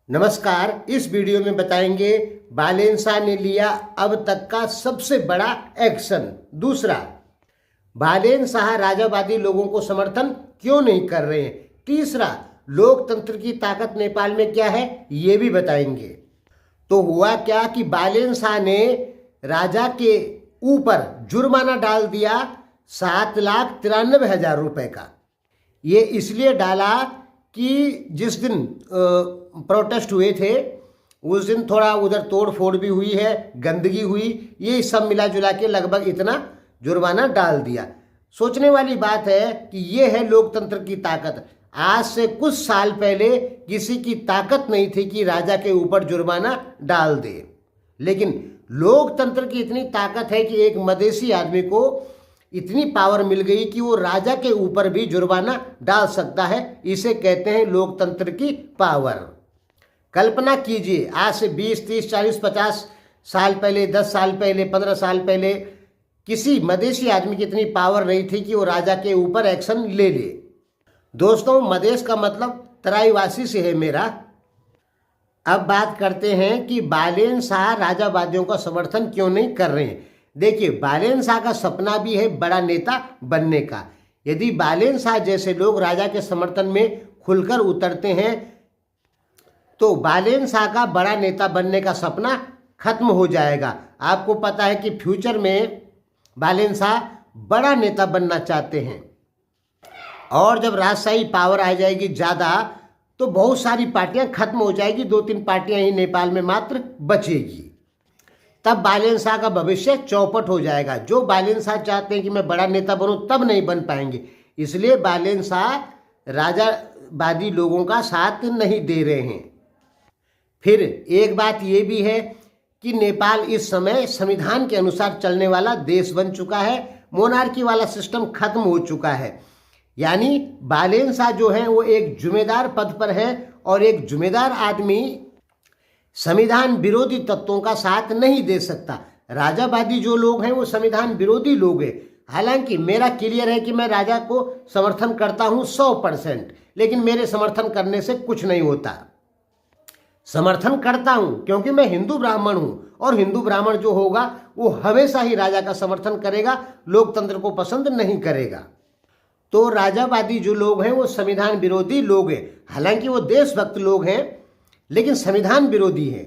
नमस्कार। इस वीडियो में बताएंगे बालेन शाह ने लिया अब तक का सबसे बड़ा एक्शन। दूसरा, बालेन शाह राजावादी लोगों को समर्थन क्यों नहीं कर रहे हैं। तीसरा, लोकतंत्र की ताकत नेपाल में क्या है ये भी बताएंगे। तो हुआ क्या कि बालेन शाह ने राजा के ऊपर जुर्माना डाल दिया 7,93,000 रुपए का। ये इसलिए डाला कि जिस दिन प्रोटेस्ट हुए थे उस दिन थोड़ा उधर तोड़ फोड़ भी हुई है, गंदगी हुई, ये सब मिला जुला के लगभग इतना जुर्माना डाल दिया। सोचने वाली बात है कि ये है लोकतंत्र की ताकत। आज से कुछ साल पहले किसी की ताकत नहीं थी कि राजा के ऊपर जुर्माना डाल दे, लेकिन लोकतंत्र की इतनी ताकत है कि एक मदेशी आदमी को इतनी पावर मिल गई कि वो राजा के ऊपर भी जुर्माना डाल सकता है। इसे कहते हैं लोकतंत्र की पावर। कल्पना कीजिए, आज से 20, 30, 40, 50 साल पहले, 10 साल पहले, 15 साल पहले किसी मदेशी आदमी की इतनी पावर नहीं थी कि वो राजा के ऊपर एक्शन ले ले। दोस्तों, मदेश का मतलब तराईवासी से है मेरा। अब बात करते हैं कि बालेन शाह राजावादियों का समर्थन क्यों नहीं कर रहे हैं। देखिए, बालेन शाह का सपना भी है बड़ा नेता बनने का। यदि बालेन शाह जैसे लोग राजा के समर्थन में खुलकर उतरते हैं तो बालेन शाह का बड़ा नेता बनने का सपना खत्म हो जाएगा। आपको पता है कि फ्यूचर में बालेन शाह बड़ा नेता बनना चाहते हैं, और जब राजशाही पावर आ जाएगी ज़्यादा तो बहुत सारी पार्टियां खत्म हो जाएगी। 2-3 पार्टियां ही नेपाल में मात्र बचेगी। तब बालेन शाह का भविष्य चौपट हो जाएगा। जो बालेन शाह चाहते हैं कि मैं बड़ा नेता बनूं, तब नहीं बन पाएंगे। इसलिए बालेन शाह राजावादी लोगों का साथ नहीं दे रहे हैं। फिर एक बात ये भी है कि नेपाल इस समय संविधान के अनुसार चलने वाला देश बन चुका है। मोनार्की वाला सिस्टम खत्म हो चुका है। यानी बालेन शाह जो है वो एक जिम्मेदार पद पर है, और एक जिम्मेदार आदमी संविधान विरोधी तत्वों का साथ नहीं दे सकता। राजावादी जो लोग हैं वो संविधान विरोधी लोग हैं। हालांकि मेरा क्लियर है कि मैं राजा को समर्थन करता हूं 100%, लेकिन मेरे समर्थन करने से कुछ नहीं होता। समर्थन करता हूं क्योंकि मैं हिंदू ब्राह्मण हूं, और हिंदू ब्राह्मण जो होगा वो हमेशा ही राजा का समर्थन करेगा, लोकतंत्र को पसंद नहीं करेगा। तो राजावादी जो लोग हैं वो संविधान विरोधी लोग हैं। हालांकि वो देशभक्त लोग हैं, लेकिन संविधान विरोधी है,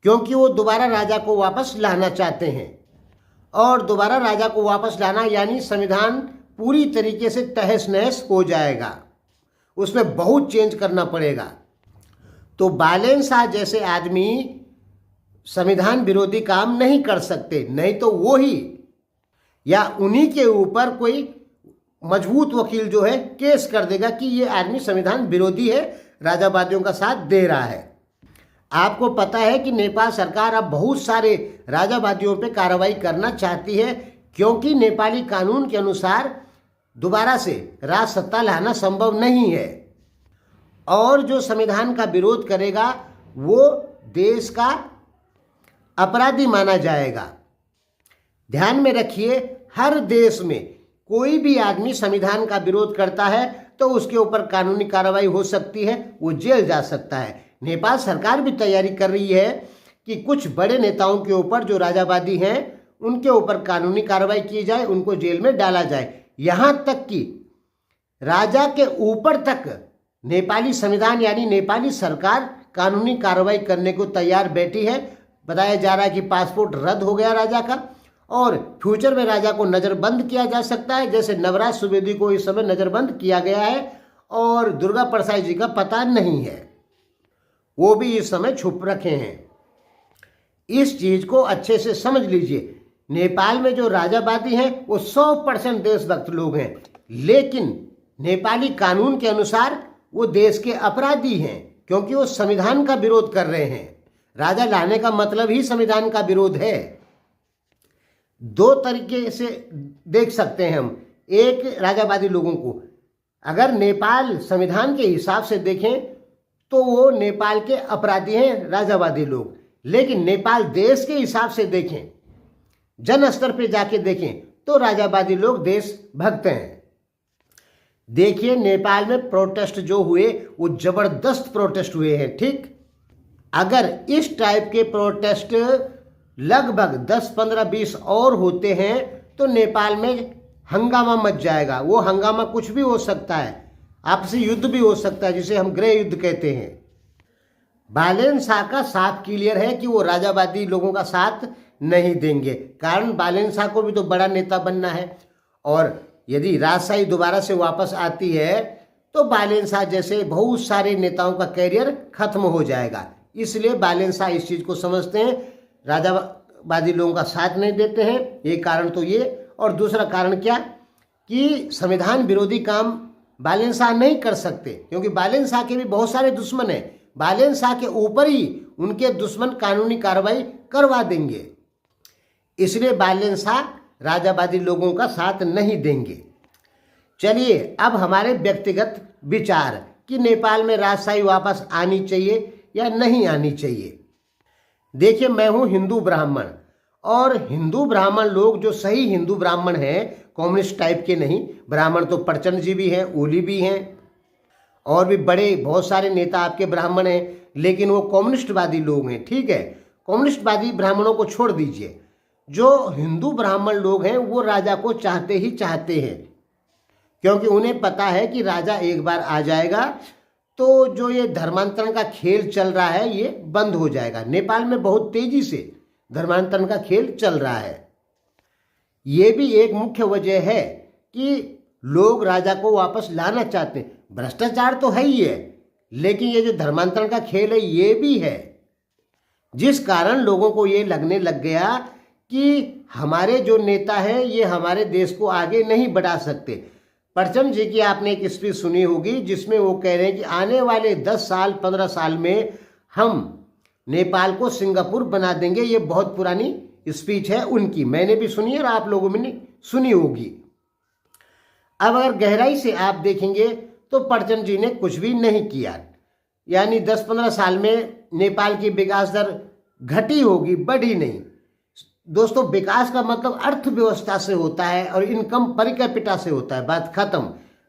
क्योंकि वो दोबारा राजा को वापस लाना चाहते हैं। और दोबारा राजा को वापस लाना यानी संविधान पूरी तरीके से तहस नहस हो जाएगा, उसमें बहुत चेंज करना पड़ेगा। तो बालेन शाह जैसे आदमी संविधान विरोधी काम नहीं कर सकते, नहीं तो वो ही या उन्हीं के ऊपर कोई मजबूत वकील जो है केस कर देगा कि ये आदमी संविधान विरोधी है, राजावादियों का साथ दे रहा है। आपको पता है कि नेपाल सरकार अब बहुत सारे राजावादियों पे कार्रवाई करना चाहती है, क्योंकि नेपाली कानून के अनुसार दोबारा से राज सत्ता लाना संभव नहीं है, और जो संविधान का विरोध करेगा वो देश का अपराधी माना जाएगा। ध्यान में रखिए, हर देश में कोई भी आदमी संविधान का विरोध करता है तो उसके ऊपर कानूनी कार्रवाई हो सकती है, वो जेल जा सकता है। नेपाल सरकार भी तैयारी कर रही है कि कुछ बड़े नेताओं के ऊपर जो राजावादी हैं उनके ऊपर कानूनी कार्रवाई की जाए, उनको जेल में डाला जाए। यहाँ तक कि राजा के ऊपर तक नेपाली संविधान यानी नेपाली सरकार कानूनी कार्रवाई करने को तैयार बैठी है। बताया जा रहा है कि पासपोर्ट रद्द हो गया राजा का, और फ्यूचर में राजा को नज़रबंद किया जा सकता है, जैसे नवराज सुवेदी को इस समय नज़रबंद किया गया है, और दुर्गा प्रसाद जी का पता नहीं है, वो भी इस समय छुप रखे हैं। इस चीज़ को अच्छे से समझ लीजिए। नेपाल में जो राजावादी हैं वो 100% देशभक्त लोग हैं, लेकिन नेपाली कानून के अनुसार वो देश के अपराधी हैं, क्योंकि वो संविधान का विरोध कर रहे हैं। राजा लाने का मतलब ही संविधान का विरोध है। दो तरीके से देख सकते हैं हम एक राजावादी लोगों को। अगर नेपाल संविधान के हिसाब से देखें तो वो नेपाल के अपराधी हैं राजावादी लोग, लेकिन नेपाल देश के हिसाब से देखें, जन स्तर पे जाके देखें तो राजावादी लोग देशभक्त हैं। देखिए नेपाल में प्रोटेस्ट जो हुए वो जबरदस्त प्रोटेस्ट हुए हैं, ठीक। अगर इस टाइप के प्रोटेस्ट लगभग 10, 15, 20 और होते हैं तो नेपाल में हंगामा मच जाएगा। वो हंगामा कुछ भी हो सकता है, आपसी युद्ध भी हो सकता है, जिसे हम गृह युद्ध कहते हैं। बालेन शाह का साफ क्लियर है कि वो राजावादी लोगों का साथ नहीं देंगे, कारण बालेन शाह को भी तो बड़ा नेता बनना है। और यदि राजशाही दोबारा से वापस आती है तो बालेन शाह जैसे बहुत सारे नेताओं का कैरियर खत्म हो जाएगा। इसलिए बालेन शाह इस चीज़ को समझते हैं, राजावादी लोगों का साथ नहीं देते हैं। ये कारण तो ये, और दूसरा कारण क्या कि संविधान विरोधी काम बालेन शाह नहीं कर सकते, क्योंकि बालेन शाह के भी बहुत सारे दुश्मन हैं। बालेन शाह के ऊपर ही उनके दुश्मन कानूनी कार्रवाई करवा देंगे। इसलिए बालेन शाह राजावादी लोगों का साथ नहीं देंगे। चलिए अब हमारे व्यक्तिगत विचार कि नेपाल में राजशाही वापस आनी चाहिए या नहीं आनी चाहिए। देखिए, मैं हूँ हिंदू ब्राह्मण, और हिंदू ब्राह्मण लोग जो सही हिंदू ब्राह्मण हैं, कम्युनिस्ट टाइप के नहीं, ब्राह्मण तो प्रचंड जी भी हैं, ओली भी हैं, और भी बड़े बहुत सारे नेता आपके ब्राह्मण हैं, लेकिन वो कम्युनिस्टवादी लोग हैं, ठीक है। कम्युनिस्टवादी ब्राह्मणों को छोड़ दीजिए, जो हिंदू ब्राह्मण लोग हैं वो राजा को चाहते ही चाहते हैं, क्योंकि उन्हें पता है कि राजा एक बार आ जाएगा तो जो ये धर्मांतरण का खेल चल रहा है ये बंद हो जाएगा। नेपाल में बहुत तेजी से धर्मांतरण का खेल चल रहा है। ये भी एक मुख्य वजह है कि लोग राजा को वापस लाना चाहते हैं। भ्रष्टाचार तो है ही है, लेकिन ये जो धर्मांतरण का खेल है ये भी है, जिस कारण लोगों को ये लगने लग गया कि हमारे जो नेता हैं ये हमारे देश को आगे नहीं बढ़ा सकते। प्रचंड जी की आपने एक स्पीच सुनी होगी जिसमें वो कह रहे हैं कि आने वाले 10 साल 15 साल में हम नेपाल को सिंगापुर बना देंगे। ये बहुत पुरानी स्पीच है उनकी, मैंने भी सुनी है और आप लोगों ने सुनी होगी। अब अगर गहराई से आप देखेंगे तो प्रचंड जी ने कुछ भी नहीं किया, यानी 10-15 साल में नेपाल की विकास दर घटी होगी, बढ़ी नहीं। दोस्तों, विकास का मतलब अर्थव्यवस्था से होता है और इनकम पर कैपिटा से होता है, बात खत्म।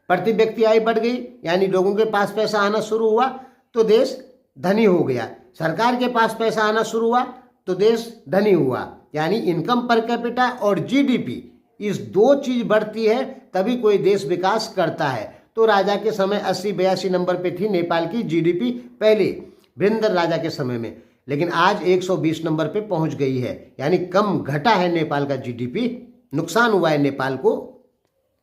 प्रति व्यक्ति आय बढ़ गई, यानी लोगों के पास पैसा आना शुरू हुआ तो देश धनी हो गया। सरकार के पास पैसा आना शुरू हुआ तो देश धनी हुआ, यानी इनकम पर कैपिटा और जीडीपी, इस दो चीज बढ़ती है तभी कोई देश विकास करता है। तो राजा के समय 80-82 नंबर पे थी नेपाल की जीडीपी, पहले वीरेंद्र राजा के समय में, लेकिन आज 120 नंबर पे पहुंच गई है, यानी कम घटा है नेपाल का जीडीपी, नुकसान हुआ है नेपाल को।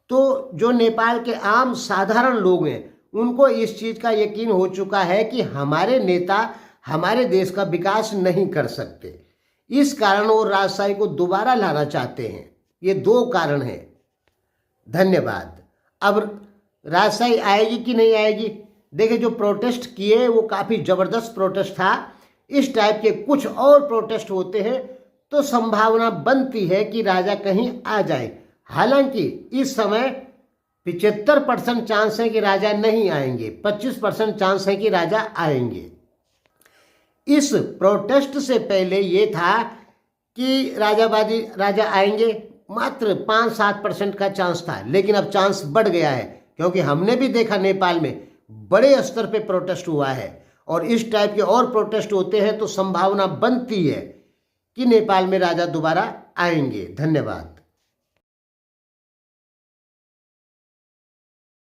तो जो नेपाल के आम साधारण लोग हैं उनको इस चीज का यकीन हो चुका है कि हमारे नेता हमारे देश का विकास नहीं कर सकते, इस कारण वो राजशाही को दोबारा लाना चाहते हैं। ये दो कारण हैं। धन्यवाद। अब राजशाही आएगी कि नहीं आएगी, देखिए जो प्रोटेस्ट किए वो काफ़ी ज़बरदस्त प्रोटेस्ट था। इस टाइप के कुछ और प्रोटेस्ट होते हैं तो संभावना बनती है कि राजा कहीं आ जाए। हालांकि इस समय 75% चांस है कि राजा नहीं आएंगे, 25% चांस है कि राजा आएंगे। इस प्रोटेस्ट से पहले ये था कि राजा आएंगे, मात्र 5-7% का चांस था, लेकिन अब चांस बढ़ गया है, क्योंकि हमने भी देखा नेपाल में बड़े स्तर पे प्रोटेस्ट हुआ है, और इस टाइप के और प्रोटेस्ट होते हैं तो संभावना बनती है कि नेपाल में राजा दोबारा आएंगे। धन्यवाद।